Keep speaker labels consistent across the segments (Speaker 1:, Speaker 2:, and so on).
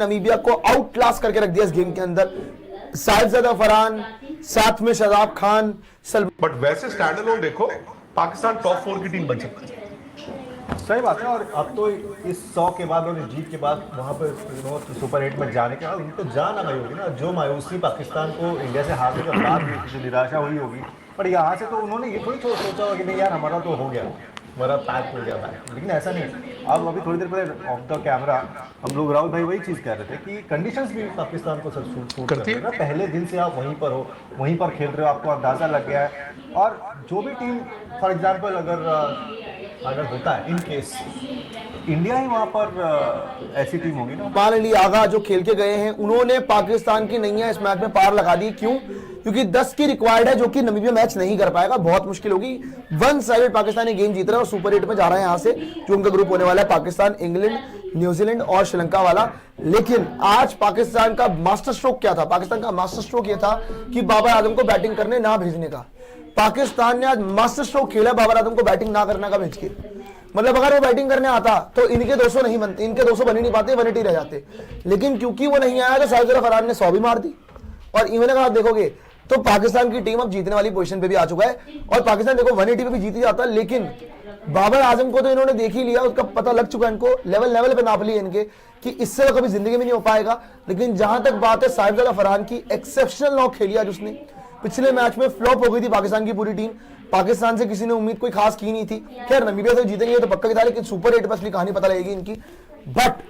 Speaker 1: Namibia को out class करके रख दिया इस गेम के अंदर। साहिबजादा फरहान, साथ में शादाब खान,
Speaker 2: बट वैसे स्टैंड अलोन देखो पाकिस्तान टॉप 4 की टीम बन सकती है।
Speaker 3: सही बात है। और अब तो इस 100 के बाद और इस जीत के बाद वहाँ पर सुपर 8 में जाने के बाद उनको जान आ गई होगी ना, जो मायूसी पाकिस्तान को इंडिया से हारने के बाद जो निराशा हुई होगी, पर यहाँ से तो उन्होंने ये थोड़ी सोचा होगा कि नहीं यार हमारा तो हो गया, हमारा पैक हो गया बैक। लेकिन ऐसा नहीं। अब अभी थोड़ी देर पहले ऑफ द कैमरा हम लोग राहुल भाई वही चीज़ कह रहे थे कि कंडीशंस भी पाकिस्तान को सूट करती है ना। पहले दिन से आप वहीं पर हो, वहीं पर खेल रहे हो, आपको अंदाज़ा लग गया है। और जो भी टीम फॉर एग्जाम्पल अगर होता है इन केस इंडिया ही वहां पर ऐसी टीम होगी ना।
Speaker 1: उस्मान अली आगा जो खेल के गए हैं, उन्होंने पाकिस्तान की नैया इस मैच में पार लगा दी। क्यों? क्योंकि 10 की रिक्वायर्ड है, जो कि नमीबिया मैच नहीं कर पाएगा, बहुत मुश्किल होगी। वन साइडेड पाकिस्तान ये गेम जीत रहा है और सुपर 8 में जा रहा है यहाँ से, जो उनका ग्रुप होने वाला है पाकिस्तान, इंग्लैंड, न्यूजीलैंड और श्रीलंका वाला। लेकिन आज पाकिस्तान का मास्टर स्ट्रोक क्या था? पाकिस्तान का मास्टर स्ट्रोक ये था कि बाबर आजम को बैटिंग करने ना भेजने का। पाकिस्तान ने आज मास्टर स्ट्रोक खेला बाबर आजम को बैटिंग ना करने का भेज के। मतलब अगर वो बैटिंग करने आता तो इनके 200 नहीं बनते, इनके 200 बन ही नहीं पाते, 180 रह जाते। लेकिन क्योंकि वो नहीं आया तो साहिबजादा फरहान ने 100 भी मार दी। और इवन अगर आप देखोगे तो पाकिस्तान की टीम अब जीतने वाली पोजीशन पे भी आ चुका है। और पाकिस्तान देखो 180 पे भी जीत ही जाता, लेकिन बाबर आजम को तो इन्होंने देख ही लिया, उसका पता लग चुका है इनको, लेवल पे नाप लिया इनके कि इससे तो कभी जिंदगी में नहीं हो पाएगा। लेकिन जहां तक बात है साहिबजादा फरहान की, एक्सेप्शनल नॉक खेली आज उसने। पिछले मैच में फ्लॉप हो गई थी पाकिस्तान की पूरी टीम, पाकिस्तान से किसी ने उम्मीद कोई खास की नहीं थी। खैर नमीबिया से जीतेंगे तो पक्का था, लेकिन सुपर 8 में असली कहानी पता लगेगी इनकी। बट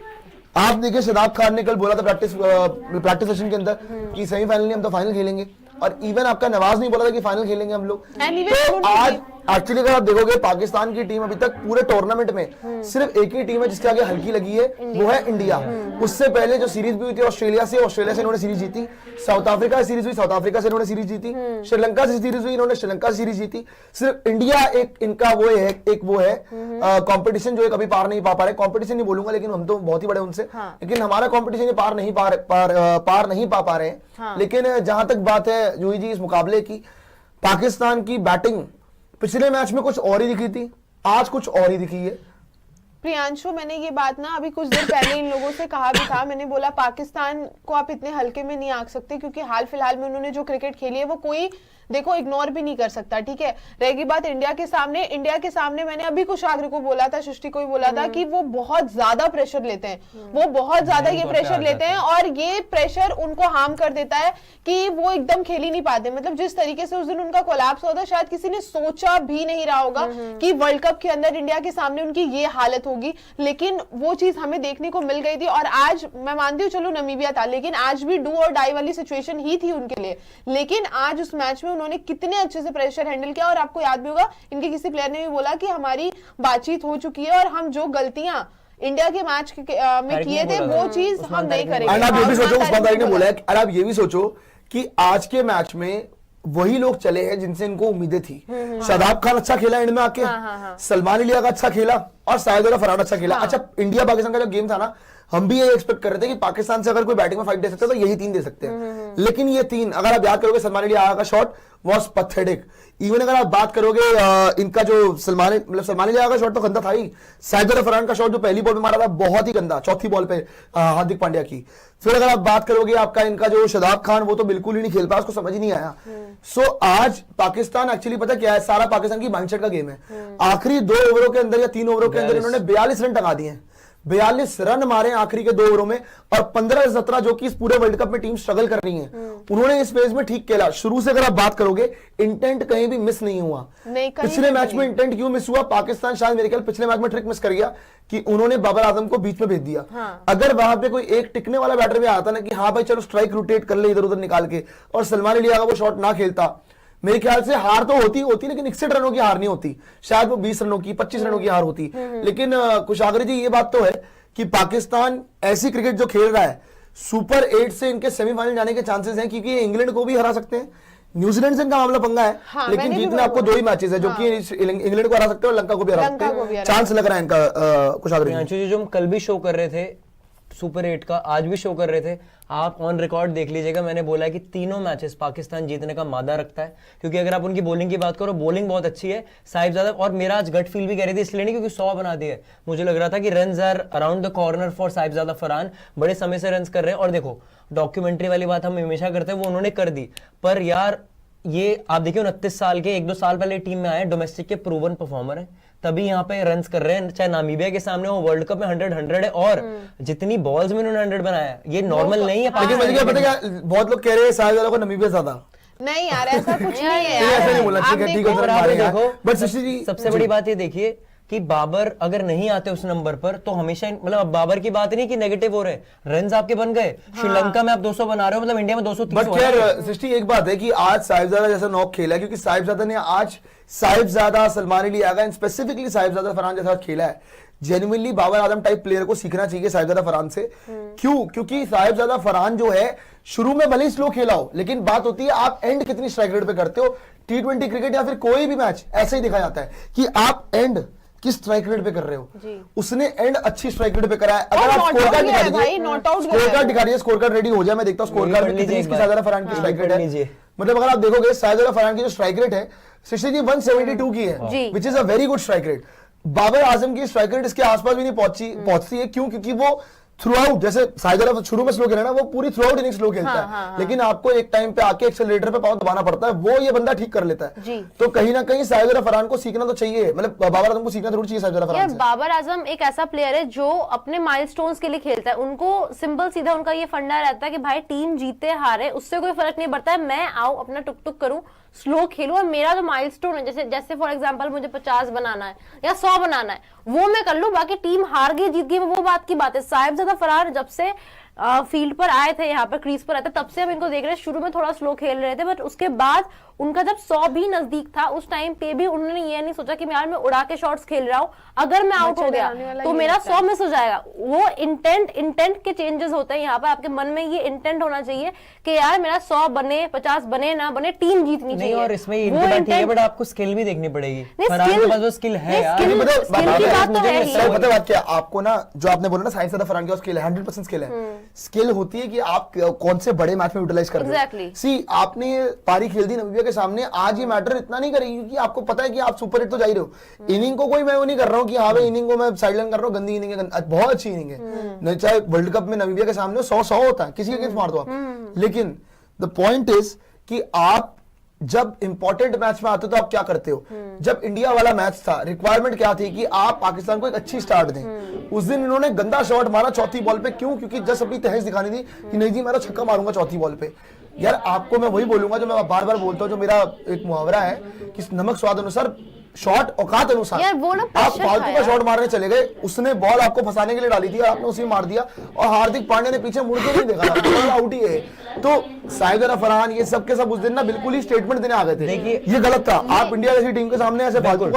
Speaker 1: आप देखिए शादाब खान ने कल बोला था प्रैक्टिस सेशन के अंदर कि सेमीफाइनल नहीं हम तो फाइनल खेलेंगे। और इवन आपका नवाज नहीं बोला था कि फाइनल खेलेंगे हम लोग। तो आज एक्चुअली अगर आप देखोगे पाकिस्तान की टीम अभी तक पूरे टूर्नामेंट में सिर्फ एक ही टीम है जिसके आगे हल्की लगी है, वो है इंडिया। उससे पहले जो सीरीज भी हुई थी ऑस्ट्रेलिया से इन्होंने सीरीज जीती, साउथ अफ्रीका से सीरीज हुई, साउथ अफ्रीका से इन्होंने सीरीज जीती, श्रीलंका से सीरीज हुई, इन्होंने श्रीलंका से सीरीज जीती। सिर्फ इंडिया एक इनका वो है कॉम्पिटिशन जो कभी पार नहीं पा रहे। कॉम्पिटिशन नहीं बोलूंगा, लेकिन हम तो बहुत ही बड़े उनसे, लेकिन हमारा कॉम्पिटिशन पार नहीं पा पा रहे हैं। लेकिन जहां तक बात है जूही जी इस मुकाबले की, पाकिस्तान की बैटिंग पिछले मैच में कुछ और ही दिखी थी, आज कुछ और ही दिखी है।
Speaker 4: प्रियांशु, मैंने ये बात ना अभी कुछ देर पहले इन लोगों से कहा भी था। मैंने बोला पाकिस्तान को आप इतने हल्के में नहीं आंक सकते, क्योंकि हाल फिलहाल में उन्होंने जो क्रिकेट खेली है वो कोई देखो इग्नोर भी नहीं कर सकता। ठीक है, रहेगी बात इंडिया के सामने मैंने अभी कुशाग्र को बोला था, सृष्टि को भी बोला था कि वो बहुत ज्यादा प्रेशर लेते हैं, वो बहुत ज्यादा ये प्रेशर लेते हैं और ये प्रेशर उनको हार्म कर देता है कि वो एकदम खेल ही नहीं पाते। मतलब जिस तरीके से उस दिन उनका कोलैप्स हुआ था, शायद किसी ने सोचा भी नहीं रहा होगा कि वर्ल्ड कप के अंदर इंडिया के सामने उनकी ये हालत होगी। लेकिन वो चीज हमें देखने को मिल गई थी। और आज मैं मानती हूँ चलो नमीबिया था, लेकिन आज भी डू और डाई वाली सिचुएशन ही थी उनके लिए। लेकिन आज उस मैच में उन्होंने कितने अच्छे से प्रेशर हैंडल किया। और आपको याद भी होगा इनके किसी प्लेयर ने भी बोला कि हमारी बातचीत हो चुकी है और हम जो गलतियां इंडिया के मैच में किए थे वो चीज हम नहीं करेंगे।
Speaker 1: और आप ये भी सोचो, उस्मान तारिक ने बोला है, और आप ये भी सोचो कि आज के मैच में वही लोग चले हैं जिनसे इनको उम्मीदें थी। शादाब खान अच्छा खेला एंड में आके, सलमान अली का अच्छा खेला और साहिबजादा फरहान अच्छा खेला। अच्छा इंडिया पाकिस्तान का जो गेम था ना, हम भी ये एक्सपेक्ट कर रहे थे कि पाकिस्तान से अगर कोई बैटिंग में फाइट दे सकते तो यही 3 दे सकते हैं। लेकिन ये 3 अगर आप याद करोगे, सलमान अली आगा का शॉट वाज पैथेटिक। इवन अगर आप बात करोगे इनका जो सलमान अली आगा का शॉट तो गंदा था ही। साहिबजादा फरहान का शॉट जो पहली बॉल में मारा था बहुत ही गंदा, चौथी बॉल पे हार्दिक पांड्या की। फिर अगर आप बात करोगे आपका इनका जो शादाब खान, वो तो बिल्कुल ही नहीं खेल पाया, उसको समझ ही नहीं आया। सो आज पाकिस्तान एक्चुअली पता क्या है, सारा पाकिस्तान की माइंडसेट का गेम है। आखिरी 2 ओवरों के अंदर या 3 ओवरों के अंदर इन्होंने 42 रन टंगा दिए हैं। 42 रन मारे आखिरी के 2 ओवरों में। और 15-17 जो कि इस पूरे वर्ल्ड कप में टीम स्ट्रगल कर रही है, उन्होंने इस फेज में ठीक खेला। शुरू से अगर आप बात करोगे इंटेंट कहीं भी मिस नहीं हुआ। पिछले मैच में इंटेंट क्यों मिस हुआ? पाकिस्तान शायद मेरे ख्याल पिछले मैच में ट्रिक मिस कर गया कि उन्होंने बाबर आजम को बीच में भेज दिया। अगर वहां पे कोई एक टिकने वाला बैटर भी आता ना कि हाँ भाई चलो स्ट्राइक रोटेट कर ले इधर उधर निकाल के, और सलमान अली आगा वो शॉट ना खेलता, मेरे ख्याल से हार तो होती लेकिन 61 रनों की हार नहीं होती, शायद वो 20 रनों की 25 रनों की हार होती। लेकिन कुशाग्र जी ये बात तो है कि पाकिस्तान ऐसी क्रिकेट जो खेल रहा है, सुपर 8 से इनके सेमीफाइनल जाने के चांसेस हैं, क्योंकि इंग्लैंड को भी हरा सकते हैं, न्यूजीलैंड से इनका मामला पंगा है। लेकिन जीतने आपको 2 ही मैचेस है, जो कि इंग्लैंड को हरा सकते हैं और लंका को भी हरा सकते हैं। चांस लग रहा है इनका कुशाग्र जी।
Speaker 5: जो हम कल भी शो कर रहे थे सुपर 8 का आज भी शो कर रहे थे। आप ऑन रिकॉर्ड देख लीजिएगा, मैंने बोला है कि तीनों मैचेस पाकिस्तान जीतने का मादा रखता है, क्योंकि अगर आप उनकी बॉलिंग की बात करो, बॉलिंग बहुत अच्छी है साहिबजादा। और मेरा आज गट फील भी कह रही थी, इसलिए नहीं क्योंकि 100 बना दिए, मुझे लग रहा था कि runs are around the corner for Sahibzada Farhan, बड़े समय से रन्स कर रहे हैं। और देखो डॉक्यूमेंट्री वाली बात हम हमेशा करते हैं, वो उन्होंने कर दी। पर यार ये आप देखिए 29 साल के 1-2 साल पहले टीम में आए, डोमेस्टिक के प्रूवन परफॉर्मर है, तभी यहाँ पे रन्स कर रहे हैं। चाहे नामीबिया के सामने वो वर्ल्ड कप में 100 है, और जितनी बॉल्स में उन्होंने 100 बनाया, ये नॉर्मल नहीं है।
Speaker 1: लेकिन मुझे क्या पता क्या, बहुत लोग कह रहे हैं साहिबजादा को नमीबिया ज्यादा।
Speaker 4: नहीं यार ऐसा कुछ नहीं है
Speaker 1: नहीं, ऐसा नहीं बोला,
Speaker 4: यार।
Speaker 1: ठीक है, ठीक है,
Speaker 4: आप
Speaker 1: सर,
Speaker 4: देखो,
Speaker 1: हमारे यहाँ।
Speaker 5: देखो,
Speaker 1: बट शशि जी
Speaker 5: सबसे बड़ी बात ये देखिए कि बाबर अगर नहीं आते उस नंबर पर तो हमेशा, मतलब अब बाबर की बात नहीं कि नेगेटिव हो रहे, रन्स आपके बन गए। श्रीलंका में आप 200 बना रहे हो, मतलब इंडिया में 230
Speaker 1: बट
Speaker 5: हो रहा है।
Speaker 1: खैर सृष्टि एक बात है कि आज साहिबजादा जैसा नॉक खेला है, क्योंकि साहिबजादा ने आज साहिबजादा सलमान अली आगा एंड स्पेसिफिकली साहिबजादा फरहान जैसा खेला है। Genuinely Babar Azam type player को सीखना चाहिए साहिबजादा फरहान से। क्यों? क्योंकि साहिबजादा फरहान जो है शुरू में भले ही स्लो खेला हो, लेकिन बात होती है आप एंड कितनी स्ट्राइक रेट पे करते हो। T20 क्रिकेट या फिर कोई भी मैच ऐसे ही देखा जाता है कि आप एंड किस स्ट्राइक रेट पे कर रहे हो। उसने एंड अच्छी स्ट्राइक रेट पे करा है। अगर आप स्कोर कार्ड दिखा दीजिए, स्कोर कार्ड रेडी हो जाए, मैं देखता हूं स्कोर कार्ड में कितनी इसकी साहिबजादा फरहान की स्ट्राइक रेट है। मतलब अगर आप देखोगे साहिबजादा फरहान की जो स्ट्राइक रेट है शशि जी 172 की है, which is a very good strike rate. Babar Azam की स्ट्राइक रेट इसके आसपास भी नहीं पहुंचती है। क्यों? क्योंकि वो थ्रू आउट, जैसे साहिबजादा शुरू में स्लो खेला ना, वो पूरी थ्रू आउट इनिंग स्लो खेलता है, लेकिन आपको एक टाइम पे आके एक्सेलरेटर पे पाँव दबाना पड़ता है, वो ये बंदा ठीक कर लेता है। तो कहीं ना कहीं साहिबजादा फरहान को सीखना तो चाहिए, मतलब बाबर आजम को सीखना जरूर चाहिए साहिबजादा फरहान से।
Speaker 6: बाबर आजम एक ऐसा प्लेयर है जो अपने माइलस्टोन्स के लिए खेलता है। उनको सिंपल सीधा उनका ये फंडा रहता है कि भाई टीम जीते हारे उससे कोई फर्क नहीं पड़ता है, मैं आऊं अपना टुक टुक करूं, स्लो खेलूं, और मेरा जो माइलस्टोन है, जैसे फॉर एग्जांपल मुझे 50 बनाना है या 100 बनाना है, वो मैं कर लूं, बाकी टीम हार गई जीत गई वो बात की बात है। साहिबजादा फरहान जब से फील्ड पर आए थे, यहाँ पर क्रीज पर आए थे, तब से हम इनको देख रहे हैं। शुरू में थोड़ा स्लो खेल रहे थे, बट उसके बाद उनका जब 100 भी नजदीक था, उस टाइम पे भी उन्होंने ये नहीं सोचा कि यार मैं उड़ा के शॉट्स खेल रहा हूं, अगर मैं आउट हो गया तो मेरा 100 मिस हो जाएगा। वो इंटेंट के चेंजेस होते हैं यहाँ पर। आपके मन में ये इंटेंट होना चाहिए कि यार मेरा 100 बने, 50 बने ना बने, टीम जीतनी चाहिए।
Speaker 5: और इसमें ठीक है, बट आपको स्किल भी देखनी पड़ेगी। फरहान के पास वो स्किल है यार।
Speaker 6: स्किल की बात तो है ही।
Speaker 1: सर पता बात क्या, आपको ना जो आपने बोला ना साहिबजादा फरहान का स्किल है, 100% स्किल है। स्किल होती है कि आप कौन से बड़े मैच में यूटिलाइज कर रहे हो। सी आपने पारी खेल दी नामीबिया के सामने, आज ये मैटर इतना नहीं करेगी क्योंकि आपको पता है कि आप सुपर 8 तो जा ही रहे हो। इनिंग को कोई मैं वो नहीं कर रहा हूँ कि हाँ भाई इनिंग को मैं साइडलाइन कर रहा हूँ, गंदी इनिंग है, बहुत अच्छी इनिंग है। नहीं चाहे वर्ल्ड कप में नामीबिया के सामने 100 होता है, किसी के अगेंस्ट मार दो आप। लेकिन द पॉइंट इज कि आप जब इंपॉर्टेंट मैच में आते हो तो आप क्या करते हो। जब इंडिया वाला मैच था, रिक्वायरमेंट क्या थी कि आप पाकिस्तान को एक अच्छी स्टार्ट दें। उस दिन इन्होंने गंदा शॉट मारा चौथी बॉल पे। क्यों? क्योंकि जस्ट अपनी तहस दिखानी थी कि नहीं जी मैं तो छक्का मारूंगा चौथी बॉल पे। यार आपको मैं वही बोलूंगा जो मैं बार बार बोलता हूं, जो मेरा एक मुहावरा है कि नमक स्वाद अनुसार शॉट औकात अनुसार। आप फालतू का शॉट मारने चले गए, उसने बॉल आपको फंसाने के लिए डाली थी और आपने उसी में मार दिया, और हार्दिक पांड्या ने पीछे मुड़ के नहीं देखा, आउट ही है। तो साहिबजादा फरहान ये सब के सब उस दिन ना बिल्कुल ही स्टेटमेंट देने आ गए थे। देखिए ये गलत था। आप इंडिया जैसी टीम के सामने ऐसे फालतू का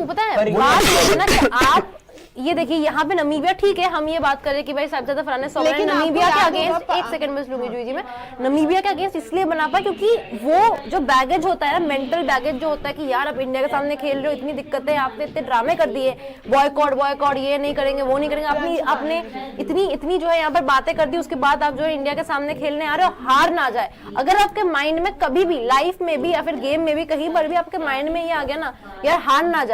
Speaker 6: पता है बात है ना कि आप ये देखिए यहाँ पे नमीबिया, ठीक है हम ये बात कर रहे हैं कि भाई साहिबजादा फरहान ने 100 नमीबिया के अगेंस्ट, एक सेकंड में लूंगी जी मैं, नमीबिया के अगेंस्ट इसलिए बना पाया क्योंकि वो जो बैगेज होता है, मेंटल बैगेज जो होता है कि यार अब इंडिया के सामने खेल रहे हो, इतनी दिक्कतें, आपने इतने ड्रामे कर दिए, बॉयकॉट ये नहीं करेंगे वो नहीं करेंगे, आपने इतनी जो है यहाँ पर बातें कर दी, उसके बाद आप जो है इंडिया के सामने खेलने आ रहे हो, हार ना जाए। अगर आपके माइंड में कभी भी लाइफ में भी या फिर गेम में भी कहीं पर भी आपके माइंड में ये आ गया ना यार हार ना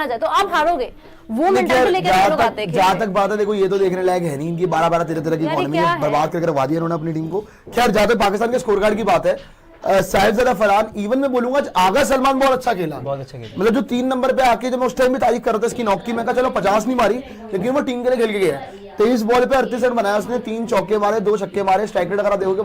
Speaker 6: जाए तो आप हारोगे। वो मेंटालिटी लेकर लोग आते हैं।
Speaker 1: जहां तक बात है देखो ये तो देखने लायक है नहीं, इनकी 12-12 13 की इकोनॉमी है, बर्बाद करके रखवा दिया उन्होंने अपनी टीम को। खैर जहां तक पाकिस्तान के स्कोर कार्ड की बात है, साहिबजादा फरहान इवन मैं बोलूंगा आगा सलमान बहुत अच्छा खेला, मतलब जो 3 नंबर पे आके जब मैं उस टाइम भी तारीफ कर रहा था इसकी नॉक की, मैं कहा चलो 50 नहीं मारी लेकिन वो टीम के लिए खेल के गया। 23 बॉल पे 38 रन बनाया उसने, 3 चौके मारे 2 छक्के मारे, स्ट्राइक रेट अगर आप देखोगे